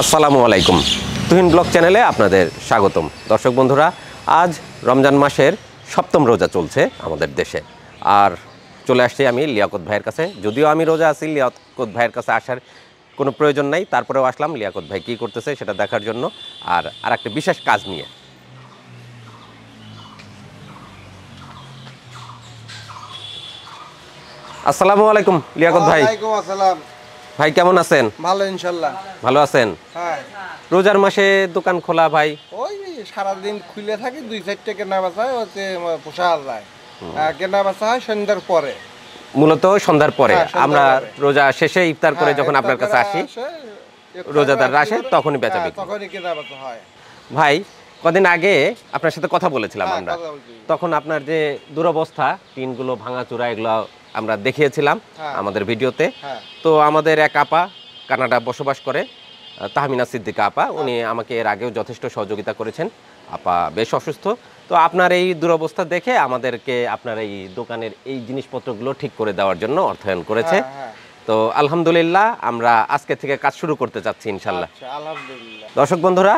আসসালামু আলাইকুম। তুহিন ব্লগ চ্যানেলে আপনাদের স্বাগতম। দর্শক বন্ধুরা, আজ রমজান মাসের ৭ম রোজা চলছে আমাদের দেশে। আর চলে আসছি আমি লিয়াকত ভাইয়ের কাছে। যদিও আমি রোজা আছি, লিয়াকত ভাইয়ের কাছে আসার কোনো প্রয়োজন নাই, তারপরেও আসলাম লিয়াকত ভাই কী করতেছে সেটা দেখার জন্য আর একটা বিশেষ কাজ নিয়ে। আসসালামু আলাইকুম লিয়াকত ভাই। ওয়ালাইকুম আসসালাম। ভাই কেমন আছেন? ভালো ইনশাল্লাহ। ভালো আছেন? হ্যাঁ, রোজার মাসে দোকান খোলা ভাই? ওই সারাদিন খুলে থাকি, 2-4টে কেনা বেচা হচ্ছে পোষা যায়। কেনা বেচা হয় সন্ধ্যার পরে, মূলত সন্ধ্যার পরে। হ্যাঁ, সন্ধ্যার আমরা পরে। রোজা শেষে ইফতার করে যখন ইফতার আপনার কাছে করে আসি, আসে, ইফতার রোজাদাররা করে আসে, তখনই বেচা বিক্রি। তখনই কেনা বেচা হয়। ভাই কদিন আগে আপনার সাথে কথা বলেছিলাম হ্যাঁ, আমরা, কথা বলছি। তখন আপনার যে দুরবস্থা, টিনগুলো ভাঙাচোরা, এগুলো আমরা দেখিয়েছিলাম হ্যাঁ। আমাদের ভিডিওতে। হ্যাঁ। তো আমাদের এক আপা কানাডা বসবাস করে, তাহমিনা সিদ্দিকা আপা, উনি আমাকে এর আগেও যথেষ্ট সহযোগিতা করেছেন। আপা বেশ অসুস্থ, তো আপনার এই দুরবস্থা দেখে আমাদেরকে আপনার এই দোকানের এই জিনিসপত্রগুলো ঠিক করে দেওয়ার জন্য অর্থায়ন করেছে। হ্যাঁ। তো আলহামদুলিল্লাহ আমরা আজকে থেকে কাজ শুরু করতে চাচ্ছি ইনশাল্লাহ। আচ্ছা, আলহামদুলিল্লাহ। দর্শক বন্ধুরা,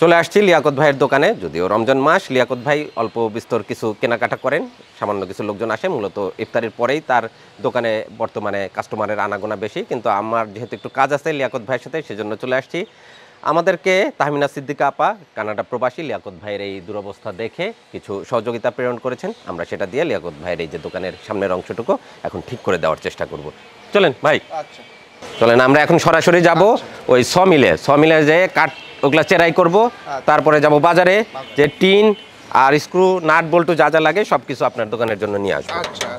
চলে আসছি লিয়াকত ভাইয়ের দোকানে। যদিও রমজান মাস, লিয়াকত ভাই অল্প বিস্তর কিছু কেনাকাটা করেন, সামান্য কিছু লোকজন আসে। মূলত ইফতারের পরেই তার দোকানে বর্তমানে কাস্টমারের আনাগোনা বেশি, কিন্তু আমার যেহেতু একটু কাজ আছে লিয়াকত ভাইয়ের সাথে, সেজন্য চলে আসছি। আমাদেরকে তাহমিনা সিদ্দিকা আপা, কানাডা প্রবাসী, লিয়াকত ভাইয়ের এই দুরবস্থা দেখে কিছু সহযোগিতা প্রেরণ করেছেন। আমরা সেটা দিয়ে লিয়াকত ভাইয়ের এই যে দোকানের সামনের অংশটুকু এখন ঠিক করে দেওয়ার চেষ্টা করব। চলেন ভাই, আচ্ছা, চলেন আমরা এখন সরাসরি যাব ওই সমিলে যেয়ে কাঠ ওগুলা চেরাই করব। তারপরে যাব বাজারে, যে টিন আর স্ক্রু নাট বল্টু যা যা লাগে সব কিছু আপনার দোকানের জন্য নিয়ে আসবো। আচ্ছা।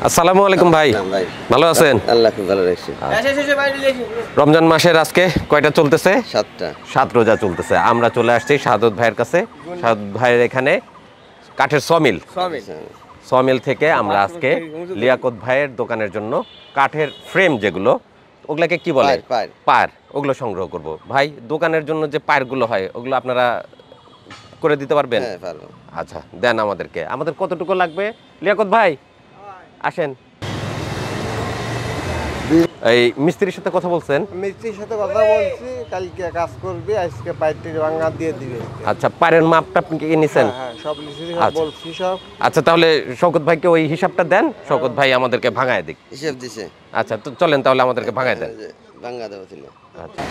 আসসালামু আলাইকুম ভাই, ভালো আছেন? আল্লাহ খুব ভালো রাখছে। রমজান মাসের আজকে কয়টা চলতেছে? 7টা। 7 রোজা চলতেছে। আমরা চলে আসছি শাহাদত ভাইয়ের কাছে। শাহাদত ভাইয়ের এখানে কাঠের সমিল থেকে আমরা আজকে লিয়াকত ভাইয়ের দোকানের জন্য কাঠের ফ্রেম, যেগুলো ওগুলাকে কি বলে, পার, ওগুলো সংগ্রহ করব। ভাই দোকানের জন্য যে পারগুলো হয়, ওগুলো আপনারা করে দিতে পারবেন? হ্যাঁ, পারবো। আচ্ছা, দেন আমাদেরকে। আমাদের কতটুকু লাগবে লিয়াকত ভাই? আসেন। এই মিস্ত্রির সাথে কথা বলছেন? মিস্ত্রির সাথে কথা বলছি, কালকে কাজ করবে, আজকে পাইপটি ভাঙা দিয়ে দিবে। আচ্ছা, পারের মাপটা আপনি কি নিছেন? হ্যাঁ, সব লিখে আচ্ছা। বলছি সব। আচ্ছা, তাহলে শওকত ভাইকে ওই হিসাবটা দেন, শওকত ভাই আমাদেরকে ভাঙায় দিক। হিসাব দিছে। আচ্ছা, তো চলেন তাহলে আমাদেরকে ভাঙায় দেন। ভাঙ্গা দেবো ছিল। আচ্ছা।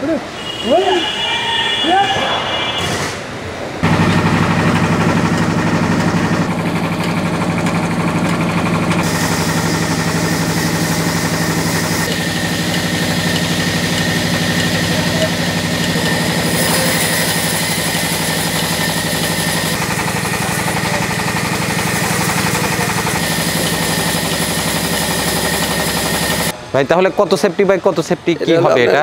ভাই তাহলে কত সেফটি বাই কত সেফটি কি হবে এটা?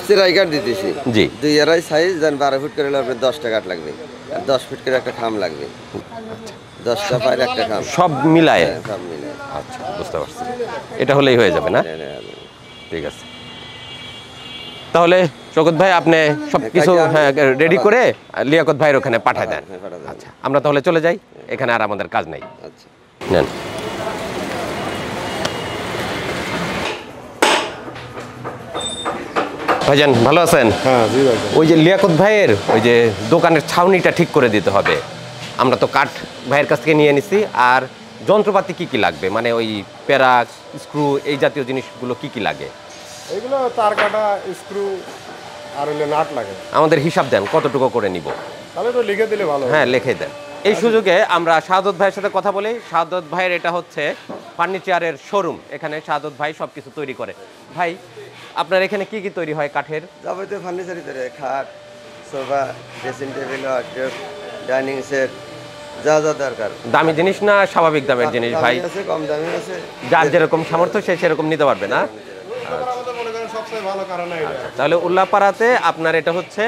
সেরাই কাঠ দিতেছি। জি। 2.5 সাইজ, দেন 12 ফুট করে হলে আপনার 10টা কাঠ লাগবে। আর 10 ফুট করে একটা খাম লাগবে। 10টা পায়ের একটা খাম। সব মিলায়? হ্যাঁ, সব মিলে। আচ্ছা, বুঝতে পারছি। এটা হলেই হয়ে যাবে না? ঠিক আছে। তাহলে শওকত ভাই আপনি সব কিছু রেডি করে লিয়াকত ভাইয়ের ওখানে পাঠায় দেন। হ্যাঁ, পাঠা দেন। আচ্ছা, আমরা তাহলে চলে যাই, এখানে আর আমাদের কাজ নাই। আচ্ছা। নেন। ভাইজান ভালো আছেন? হ্যাঁ, জি ভাই। ওই যে লিয়াকত ভাইয়ের ওই যে দোকানের ছাউনিটা ঠিক করে দিতে হবে। আমরা তো কাঠ ভাইয়ের কাছ থেকে নিয়ে নিছি। আর যন্ত্রপাতি কি কি লাগবে, মানে ওই প্যারাক, স্ক্রু, এই জাতীয় জিনিসগুলো কি কি লাগে? এগুলো তার কাটা, স্ক্রু আর হইলে নাট লাগে। আমাদের হিসাব দেন, কতটুকু করে নিব? তাহলে তো লিখে দিলে ভালো। হ্যাঁ, লিখে দেন। এই সুযোগে আমরা শাহাদত ভাইয়ের সাথে কথা বলি। শাহাদত ভাইয়ের এটা হচ্ছে ফার্নিচারের শোরুম। এখানে শাহাদত ভাই সব কিছু তৈরি করে। ভাই আপনার এখানে কি কি তৈরি হয় কাঠের? যাবতীয় ফার্নিচারই তৈরি হয়। খাট, sofa, dressing table, wardrobe, dining set, যা যা দরকার। দামি জিনিস না স্বাভাবিক দামের জিনিস ভাই? দামি আছে, কম দামি আছে। যার যেরকম সামর্থ্য সে সেরকম নিতে পারবে না? সবচেয়ে ভালো কারণ তাহলে উল্লাপাড়াতে আপনার এটা হচ্ছে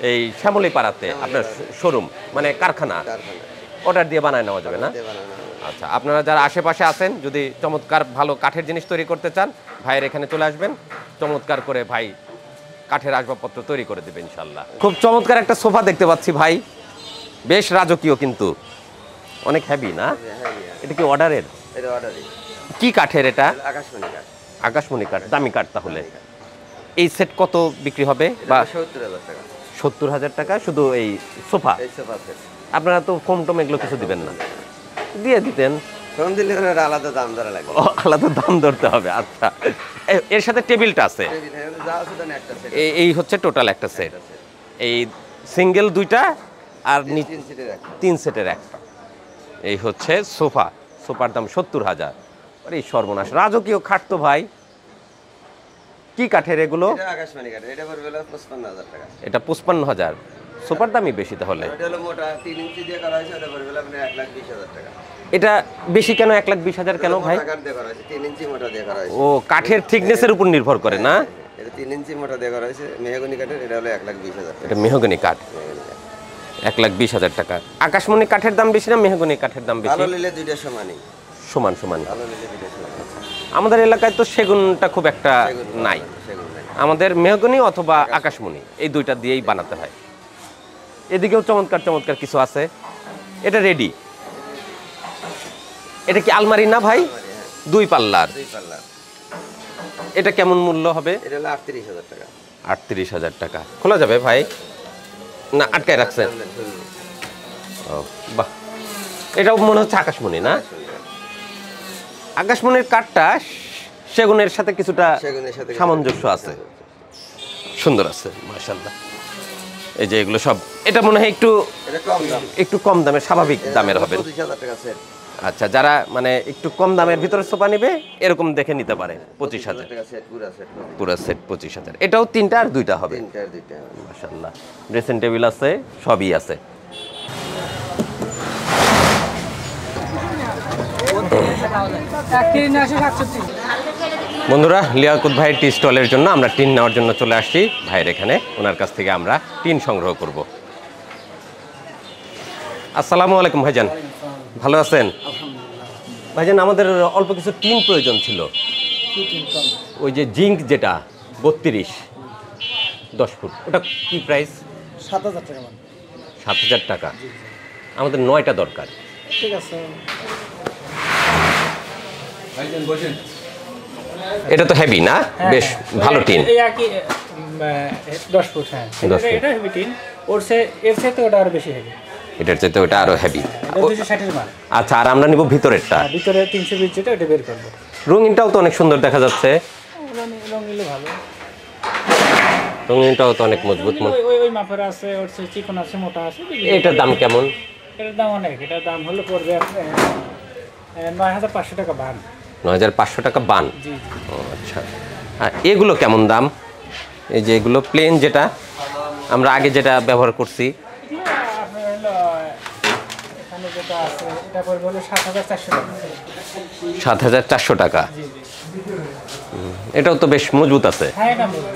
এই শ্যামলী পাড়াতে আপনার শোরুম, মানে কারখানা, অর্ডার দিয়ে বানায় নেওয়া যাবে না? আচ্ছা, আপনারা যারা আশেপাশে আছেন, যদি চমৎকার ভালো কাঠের জিনিস তৈরি করতে চান, ভাইয়ের এখানে চলে আসবেন। চমৎকার করে ভাই কাঠের আসবাবপত্র তৈরি করে দেবে ইনশাল্লাহ। খুব চমৎকার একটা সোফা দেখতে পাচ্ছি ভাই, বেশ রাজকীয়, কিন্তু অনেক হেভি না? এটা কি অর্ডারের? এটা অর্ডারই। কি কাঠের এটা? আকাশমণি কাঠ। আকাশমণি কাঠ, দামি কাঠ তাহলে। এই সেট কত বিক্রি হবে? বা 70,000 টাকা। 70,000 টাকা শুধু এই সোফা? এই সোফা সেট। আপনারা তো ফোম টোম এগুলো কিছু দিবেন না, দিয়ে দিতেন। ফোন দিলে ওর আলাদা দাম ধরা লাগবে। ও, আলাদা দাম ধরতে হবে। আচ্ছা, এর সাথে টেবিলটা আছে। যা আছে তার একটা সেট। এই হচ্ছে টোটাল একটা সেট। এই সিঙ্গেল দুইটা আর 3 সিটের একটা। 3 সেটের একটা। এই হচ্ছে সোফা। সোফার দাম 70,000। আরে সর্বনাশ, রাজকীয় খাট তো ভাই। কি কাঠের এগুলো? এটা আকাশমণি কাঠ। এটা পড়বে হলো 55,000 টাকা। এটা 55,000। সোফার দামই বেশি তাহলে। এটা হলো মোটা 3 ইঞ্চি দিয়ে করা হয়েছে, এটা পড়বে হলো আপনার 1,20,000 টাকা। এটা বেশি কেন? 1,20,000 কেন ভাই? মোটা কাঠ দিয়ে করা হয়েছে, 3 ইঞ্চি মোটা দিয়ে করা হয়েছে। ও, কাঠের থিকনেসের উপর নির্ভর করে না? এটা 3 ইঞ্চি মোটা দিয়ে করা হয়েছে, মেহগনি কাঠের। এটা হলো 1,20,000 টাকা। এটা মেহগনি কাঠ, মেহগনি কাঠ। 1,20,000 টাকা। আকাশমণি কাঠের দাম বেশি না মেহগনি কাঠের দাম বেশি? ভালো নিলে দুইটা সমানই। সমান সমান। ভালো নিলে দুইটা সমান। আমাদের এলাকায় তো সেগুনটা খুব একটা সেগুন নাই। সেগুন নাই। আমাদের মেহগনি অথবা আকাশমণি, এই দুইটা দিয়েই বানাতে হয়। এদিকেও চমৎকার চমৎকার কিছু আছে। এটা রেডি। এটা কি আলমারি না ভাই? হ্যাঁ, 2 পাল্লার। 2 পাল্লা। এটা কেমন মূল্য হবে? এটা হলো 38,000 টাকা। 38,000 টাকা। খোলা যাবে ভাই? না, আটকায় রাখছেন? ও বাহ, এটাও মনে হচ্ছে আকাশমণি না? আকাশমণির কাঠটা সেগুনের সাথে কিছুটা সেগুনের সাথে সামঞ্জস্য আছে, সুন্দর আছে মাশাআল্লাহ। এই যে এগুলো সব, এটা মনে হয় একটু এটা কম দাম। একটু কম দামের, স্বাভাবিক দামের হবে। 25,000 টাকা সেট। আচ্ছা, যারা মানে একটু কম দামের ভিতরে সোফা নেবে এরকম দেখে নিতে পারে। 25,000 টাকা সেট, পুরো সেট। পুরো সেট 25,000। এটাও 3টা আর 2টা হবে। 3টা আর 2টা। মাশাআল্লাহ, ড্রেসিং টেবিল আছে, সবই আছে। বন্ধুরা, লিয়াকত ভাইয়ের টি স্টলের জন্য আমরা টিন নেওয়ার জন্য চলে আসছি ভাইয়ের এখানে। ওনার কাছ থেকে আমরা টিন সংগ্রহ করব। আসসালামু আলাইকুম ভাইজান, ভালো আছেন? ভাইজান, আমাদের অল্প কিছু টিন প্রয়োজন ছিল। ওই যে জিঙ্ক যেটা 32 10 ফুট, ওটা কি প্রাইস? 7,000 টাকা। 7,000 টাকা। আমাদের 9টা দরকার। ঠিক আছে। এটা তো হেভি না? বেশ ভালো টিন। এই একই 10 ফুট। হ্যাঁ, 10 ফুট। এটা হেভি টিন। এর চাইতে ওটা আরো বেশি হেভি। এটার চাইতে ওটা আরো হেভি। এটা 260 এর মাল। আচ্ছা, আর আমরা নিব ভিতরেরটা। ভিতরে 320 যেটা, ওটা বের করব। রঙিনটাও তো অনেক সুন্দর দেখা যাচ্ছে। রং নিলে ভালো। রঙিনটাও তো অনেক মজবুত। ওই মাপের আছে, ওর চেয়ে চিকন আছে, মোটা আছে। এটার দাম কেমন? এটার দাম অনেক। এটার দাম হলো পড়বে 9,500 টাকা বান। 9,500 টাকা বান। জি জি। ও আচ্ছা। আর এগুলো কেমন দাম? এই যে এগুলো প্লেন, যেটা আমরা আগে যেটা ব্যবহার করছি। আপনার হলো এখানে যেটা আছে, এটা পড়বে হলো 7,400 টাকা। 7,400 টাকা। জি জি। এটাও তো বেশ মজবুত আছে। হ্যাঁ, এটা বলবো।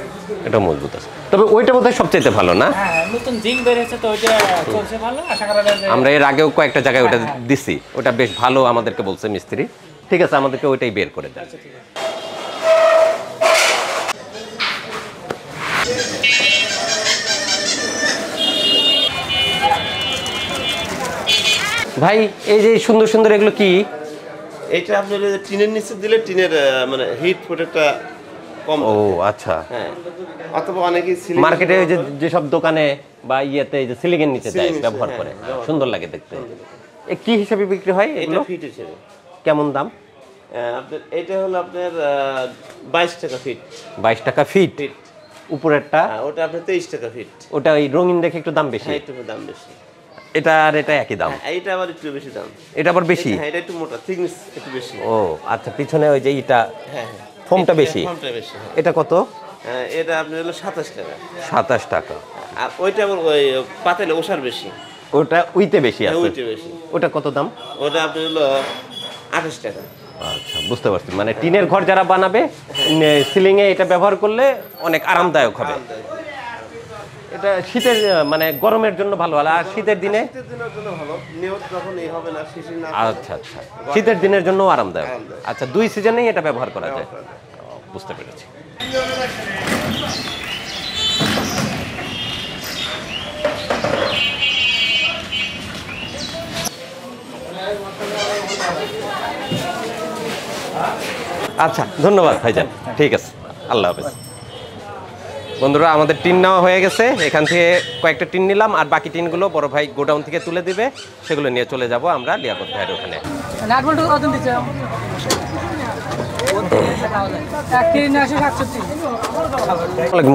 এটাও মজবুত আছে, তবে ওইটা বোধহয় সবচেয়ে ভালো না? হ্যাঁ, নতুন জিঙ্ক বের হয়েছে তো, ওইটা চলছে ভালো। আশা করা যায় যে আমরা এর আগেও কয়েকটা জায়গায় ওটা দিছি, ওটা বেশ ভালো আমাদেরকে বলছে মিস্ত্রি। ঠিক আছে, আমাদেরকে ওইটাই বের করে দেন। ঠিক আছে। ভাই, এই যে সুন্দর সুন্দর এগুলো কি? এইটা আপনার এই যে টিনের নিচে দিলে টিনের মানে হিট প্রোটেক্টটা কম। ও আচ্ছা। হ্যাঁ, অথবা অনেকেই সিলিং মার্কেটে ওই যে যেসব দোকানে বা ইয়েতে এই যে সিলিং এর নিচে দেয়, সিলিং ব্যবহার হ্যাঁ, করে, ব্যবহার সুন্দর লাগে দেখতে। এ কি হিসাবে বিক্রি হয় এটা এগুলো? ফিট হিসেবে কেমন দাম? আপনার এটা হলো আপনার 22 টাকা ফিট। 22 টাকা ফিট। ফিট উপরেরটা ওটা আপনার 23 টাকা ফিট। ওটা ওই রঙিন দেখে একটু দাম বেশি। হ্যাঁ, একটু দাম বেশি। এটা আর এটা একই দাম? হ্যাঁ, এইটা আবার একটু বেশি দাম। এটা আবার বেশি? হ্যাঁ, এটা একটু মোটা, থিকনেস একটু বেশি। ও আচ্ছা, পিছনে ওই যে এটা হ্যাঁ হ্যাঁ, ফোমটা বেশি। ফোমটা বেশি। হ্যাঁ। এটা কত? এটা আপনার হলো 27 টাকা। 27 টাকা। আর ওইটা আবার ওই পাতেলে ওষার বেশি। ওটা উইতে বেশি হ্যাঁ, আছে। ওইটা বেশি। ওটা কত দাম? ওটা আপনার হলো 28 টাকা। আচ্ছা, বুঝতে পারছি। মানে টিনের ঘর যারা বানাবে, সিলিং এ এটা ব্যবহার করলে অনেক আরামদায়ক হবে। এটা শীতের মানে গরমের জন্য ভালো, আর শীতের দিনে? শীতের দিনের জন্য ভালো, নিয়ত যখন এই হবে না, শিশির না। আচ্ছা আচ্ছা, শীতের দিনের জন্য আরামদায়ক। আচ্ছা, 2 সিজনেই এটা ব্যবহার করা যায়। বুঝতে পেরেছি। আচ্ছা, ধন্যবাদ ভাইজান, ঠিক আছে, আল্লাহ হাফেজ। বন্ধুরা, আমাদের টিন নেওয়া হয়ে গেছে, এখান থেকে কয়েকটা টিন নিলাম, আর বাকি টিনগুলো বড় ভাই গোডাউন থেকে তুলে দিবে, সেগুলো নিয়ে চলে যাব আমরা লিয়াকত ভাইয়ের ওখানে।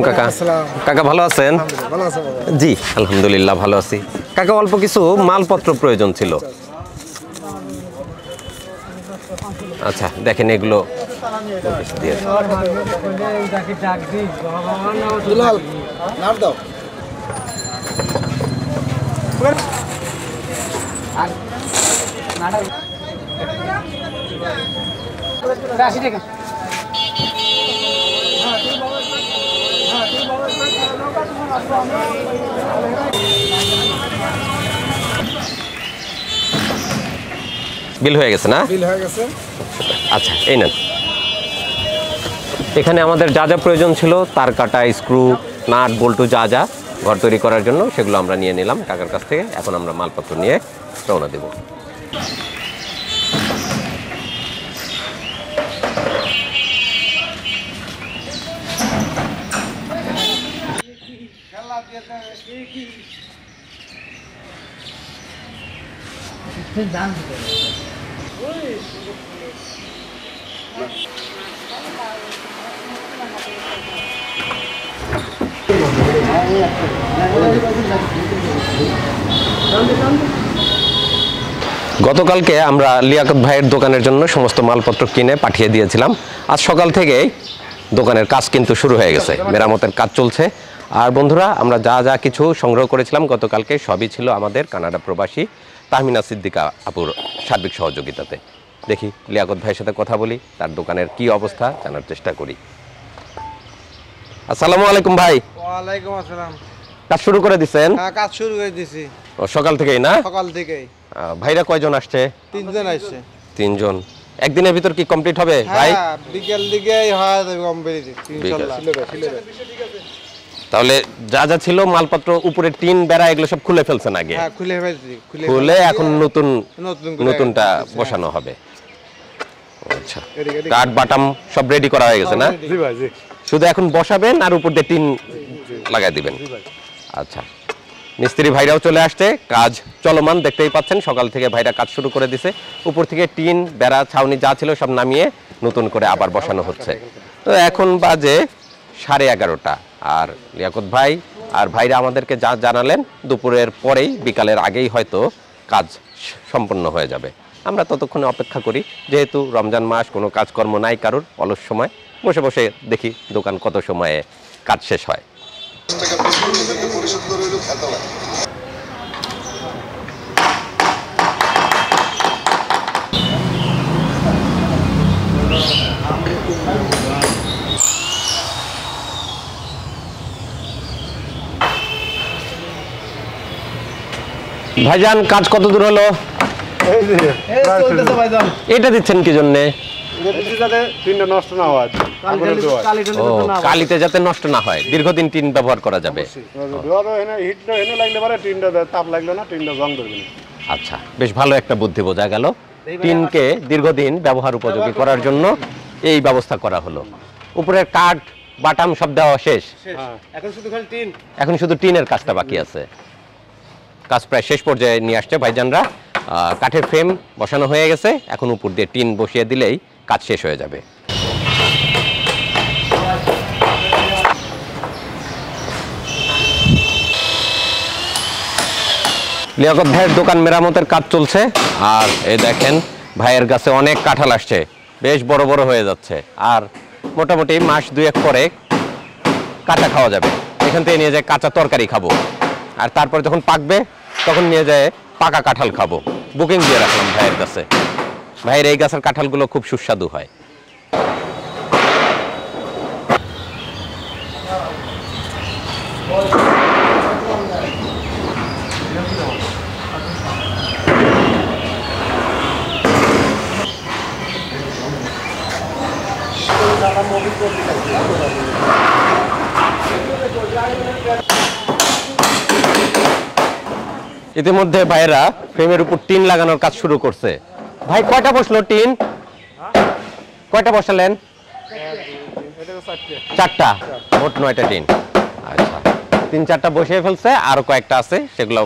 কাকা, কাকা ভালো আছেন? জি আলহামদুলিল্লাহ ভালো আছি। কাকা, অল্প কিছু মালপত্র প্রয়োজন ছিল। আচ্ছা দেখেন, এগুলো বিল হয়ে গেছে না? বিল হয়ে গেছে। আচ্ছা, এই নেন। এখানে আমাদের যা যা প্রয়োজন ছিল, তার কাটা, স্ক্রু, নাট, বল্টু, যা যা ঘর তৈরি করার জন্য, সেগুলো আমরা নিয়ে নিলাম কাকার কাছ থেকে। এখন আমরা মালপত্র নিয়ে রওনা দেব। গতকালকে আমরা লিয়াকত ভাইয়ের দোকানের জন্য সমস্ত মালপত্র কিনে পাঠিয়ে দিয়েছিলাম। আজ সকাল থেকেই দোকানের কাজ কিন্তু শুরু হয়ে গেছে, মেরামতের কাজ চলছে। আর বন্ধুরা, আমরা যা যা কিছু সংগ্রহ করেছিলাম গতকালকে, সবই ছিল আমাদের কানাডা প্রবাসী তাহমিনা সিদ্দিকা আপুর সার্বিক সহযোগিতাতে। দেখি লিয়াকত ভাইয়ের সাথে কথা বলি, তার দোকানের কি অবস্থা জানার চেষ্টা করি। আসসালামু আলাইকুম ভাই। ওয়ালাইকুম আসসালাম। কাজ শুরু করে দিছেন? হ্যাঁ, কাজ শুরু করে দিছি সকাল থেকেই না? সকাল থেকেই। ভাইরা কয়জন আসছে? 3 জন আসছে। 3 জন। একদিনের ভিতর কি কমপ্লিট হবে ভাই? হ্যাঁ, বিকেল দিকেই হয় কমপ্লিট ইনশাআল্লাহ। তাহলে যা যা ছিল মালপত্র, উপরে টিন, বেড়া, এগুলো সব খুলে ফেলছেন আগে? হ্যাঁ, খুলে ফেলছি। খুলে এখন নতুনটা হ্যাঁ। বসানো হবে। আচ্ছা, কাঠ বাটাম সব রেডি করা হয়ে গেছে না? জি ভাই, জি। শুধু এখন বসাবেন আর উপর দিয়ে টিন লাগাই দিবেন। আচ্ছা, মিস্ত্রি ভাইরাও চলে আসছে, কাজ চলমান দেখতেই পাচ্ছেন। সকাল থেকে ভাইরা কাজ শুরু করে দিছে। উপর থেকে টিন, বেড়া, ছাউনি যা ছিল সব নামিয়ে নতুন করে আবার বসানো হচ্ছে। তো এখন বাজে 11:30। আর লিয়াকত ভাই আর ভাইরা আমাদেরকে যা জানালেন, দুপুরের পরেই, বিকালের আগেই হয়তো কাজ সম্পন্ন হয়ে যাবে। আমরা ততক্ষণে অপেক্ষা করি, যেহেতু রমজান মাস, কোনো কাজকর্ম নাই কারোর, অলস সময় বসে বসে দেখি দোকান কত সময়ে কাজ শেষ হয়। ভাইজান, কাজ কত দূর হলো? এটা দিচ্ছেন কি জন্যে? কালিতে যাতে নষ্ট না হয়, দীর্ঘদিন টিন ব্যবহার করা যাবে। আচ্ছা, বেশ ভালো একটা বুদ্ধি বোঝা গেল। টিনকে দীর্ঘদিন ব্যবহার উপযোগী করার জন্য এই ব্যবস্থা করা হলো। উপরের কাঠ, বাটাম সব দেওয়া শেষ, এখন শুধু টিনের কাজটা বাকি আছে। কাজ প্রায় শেষ পর্যায়ে নিয়ে আসছে ভাইজানরা। কাঠের ফ্রেম বসানো হয়ে গেছে, এখন উপর দিয়ে টিন বসিয়ে দিলেই কাজ শেষ হয়ে যাবে। লিয়াকত ভাইয়ের দোকান মেরামতের কাজ চলছে। আর এই দেখেন, ভাইয়ের কাছে অনেক কাঁঠাল আসছে, বেশ বড় বড় হয়ে যাচ্ছে। আর মোটামুটি মাস 2-1 পরে কাঁচা খাওয়া যাবে। এখান থেকে নিয়ে যায় কাঁচা তরকারি খাবো, আর তারপরে যখন পাকবে তখন নিয়ে যায় পাকা কাঁঠাল খাবো। বুকিং দিয়ে রাখলাম ভাইয়ের কাছে। ভাইয়ের এই গাছের কাঁঠালগুলো খুব সুস্বাদু হয়। ইতিমধ্যে ভাইয়েরা ফ্রেমের উপর টিন লাগানোর কাজ শুরু করছে। ভাই, কয়টা বসলো টিন? কয়টা বসালেন? 4টা, মোট 9টা টিন। আচ্ছা, 3-4টা বসিয়ে ফেলছে, আরো কয়েকটা আছে, সেগুলো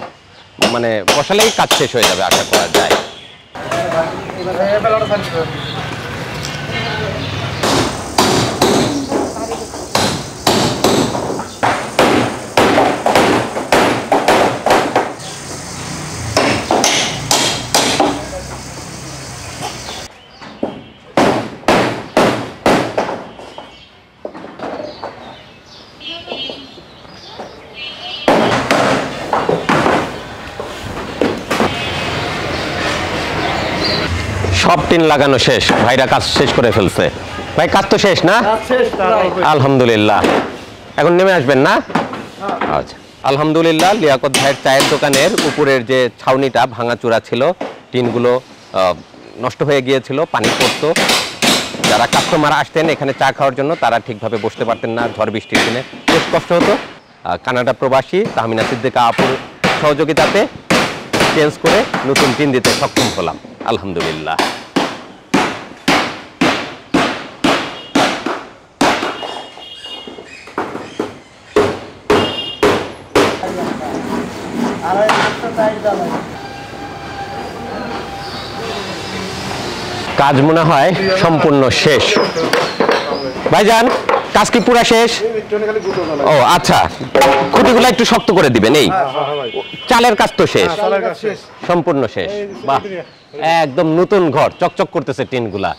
মানে বসালেই কাজ শেষ হয়ে যাবে আশা করা যায়। সব টিন লাগানো শেষ, ভাইরা কাজ শেষ করে ফেলছে। ভাই কাজ তো শেষ না? আলহামদুলিল্লাহ। এখন নেমে আসবেন না? আচ্ছা, আলহামদুলিল্লাহ। লিয়াকত ভাইয়ের চায়ের দোকানের উপরের যে ছাউনিটা ভাঙাচোরা ছিল, টিনগুলো নষ্ট হয়ে গিয়েছিল, পানি পড়তো। যারা কাস্টমার আসতেন এখানে চা খাওয়ার জন্য তারা ঠিকভাবে বসতে পারতেন না, ঝড় বৃষ্টির দিনে বেশ কষ্ট হতো। কানাডা প্রবাসী তাহমিনা সিদ্দিকা আপুর সহযোগিতাতে চেঞ্জ করে নতুন টিন দিতে সক্ষম হলাম, আলহামদুলিল্লাহ। কাজ মনে হয় সম্পূর্ণ শেষ। ভাইজান কাজ কি পুরা শেষ? ও আচ্ছা, খুঁটিগুলো একটু শক্ত করে দিবেন। এই চালের কাজ তো শেষ, সম্পূর্ণ শেষ। বাহ, একদম নতুন ঘর, চকচক করতেছে টিনগুলা।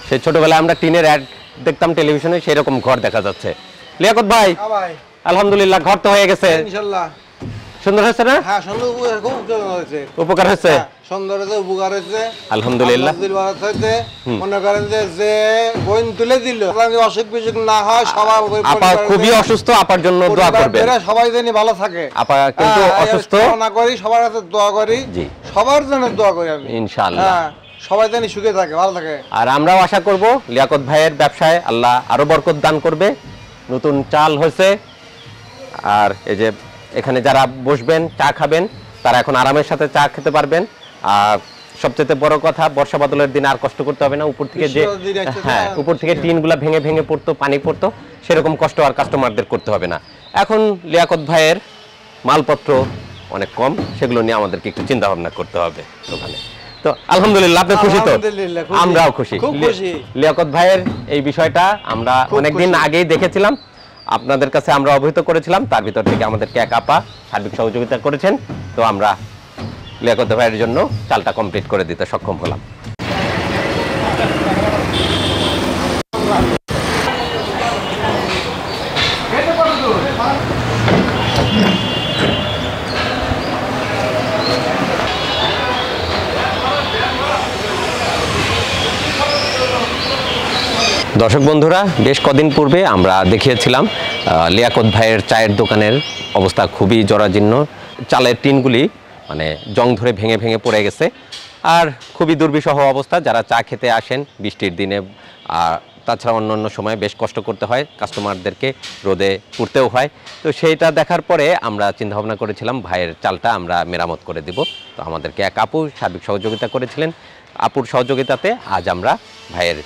সেই ছোটবেলায় আমরা টিনের অ্যাড দেখতাম টেলিভিশনে, সেই রকম ঘর দেখা যাচ্ছে। লিয়াকত ভাই আলহামদুলিল্লাহ, ঘর তো হয়ে গেছে। ইনশাআল্লাহ সুন্দর হয়েছে না? হ্যাঁ, সুন্দর, খুব উপকার হয়েছে। উপকার হয়েছে, সুন্দর হয়েছে, উপকার হয়েছে, আলহামদুলিল্লাহ। হয়েছে। মনে করেন যে বইন তুলে দিল, অসুখ বিসুখ না হয়, সবার আপা খুবই অসুস্থ, আপার জন্য দোয়া করবেন। সবাই জানি ভালো থাকে। আপা কিন্তু অসুস্থ, না করি, সবার কাছে দোয়া করি, জি সবার জন্য দোয়া করি আমি, ইনশাআল্লাহ। সবাই জানি সুখে থাকে, ভালো থাকে। আর আমরাও আশা করব লিয়াকত ভাইয়ের ব্যবসায় আল্লাহ আরো বরকত দান করবে। নতুন চাল হয়েছে, আর এই যে এখানে যারা বসবেন চা খাবেন তারা এখন আরামের সাথে চা খেতে পারবেন। আর সবচেয়ে বড় কথা, বর্ষা বাদলের দিন আর কষ্ট করতে হবে না। উপর থেকে যে উপর থেকে টিনগুলা ভেঙে ভেঙে পড়তো, পানি পড়তো, সেরকম কষ্ট আর কাস্টমারদের করতে হবে না। এখন লিয়াকত ভাইয়ের মালপত্র অনেক কম, সেগুলো নিয়ে আমাদেরকে একটু চিন্তা ভাবনা করতে হবে ওখানে। তো আলহামদুলিল্লাহ, আপনি খুশি তো? আমরাও খুশি। লিয়াকত ভাইয়ের এই বিষয়টা আমরা অনেকদিন আগেই দেখেছিলাম, আপনাদের কাছে আমরা অবহিত করেছিলাম। তার ভিতর থেকে আমাদেরকে এক আপা সার্বিক সহযোগিতা করেছেন, তো আমরা লিয়াকত ভাইয়ের জন্য চালটা কমপ্লিট করে দিতে সক্ষম হলাম। দর্শক বন্ধুরা, বেশ কদিন পূর্বে আমরা দেখিয়েছিলাম লিয়াকত ভাইয়ের চায়ের দোকানের অবস্থা খুবই জরাজীর্ণ। চালের টিনগুলি মানে জং ধরে ভেঙে ভেঙে পড়ে গেছে, আর খুবই দুর্বিষহ অবস্থা। যারা চা খেতে আসেন বৃষ্টির দিনে, আর তাছাড়া অন্য সময় বেশ কষ্ট করতে হয়, কাস্টমারদেরকে রোদে পুড়তেও হয়। তো সেইটা দেখার পরে আমরা চিন্তাভাবনা করেছিলাম ভাইয়ের চালটা আমরা মেরামত করে দিব। তো আমাদেরকে এক আপু সার্বিক সহযোগিতা করেছিলেন। আপুর সহযোগিতাতে আজ আমরা ভাইয়ের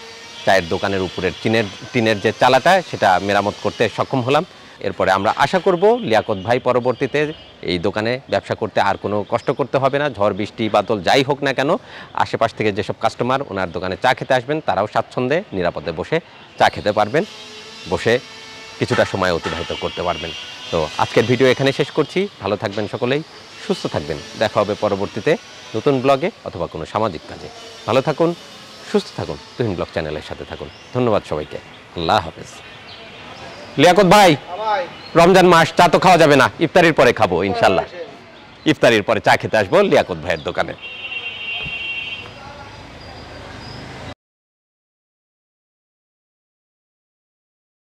চায়ের দোকানের উপরের টিনের যে চালাটা সেটা মেরামত করতে সক্ষম হলাম। এরপরে আমরা আশা করব লিয়াকত ভাই পরবর্তীতে এই দোকানে ব্যবসা করতে আর কোনো কষ্ট করতে হবে না। ঝড় বৃষ্টি বাদল যাই হোক না কেন, আশেপাশ থেকে যেসব কাস্টমার ওনার দোকানে চা খেতে আসবেন তারাও স্বাচ্ছন্দ্যে নিরাপদে বসে চা খেতে পারবেন, বসে কিছুটা সময় অতিবাহিত করতে পারবেন। তো আজকের ভিডিও এখানে শেষ করছি। ভালো থাকবেন সকলেই, সুস্থ থাকবেন। দেখা হবে পরবর্তীতে নতুন ব্লগে অথবা কোনো সামাজিক কাজে। ভালো থাকুন, সুস্থ থাকুন, তুহিন ব্লগ চ্যানেলের সাথে থাকুন। ধন্যবাদ সবাইকে, আল্লাহ হাফেজ। লিয়াকত ভাই, রমজান মাস, চা তো খাওয়া যাবে না, ইফতারির পরে খাবো ইনশাল্লাহ। ইফতারির পরে চা খেতে আসবো লিয়াকত ভাইয়ের দোকানে।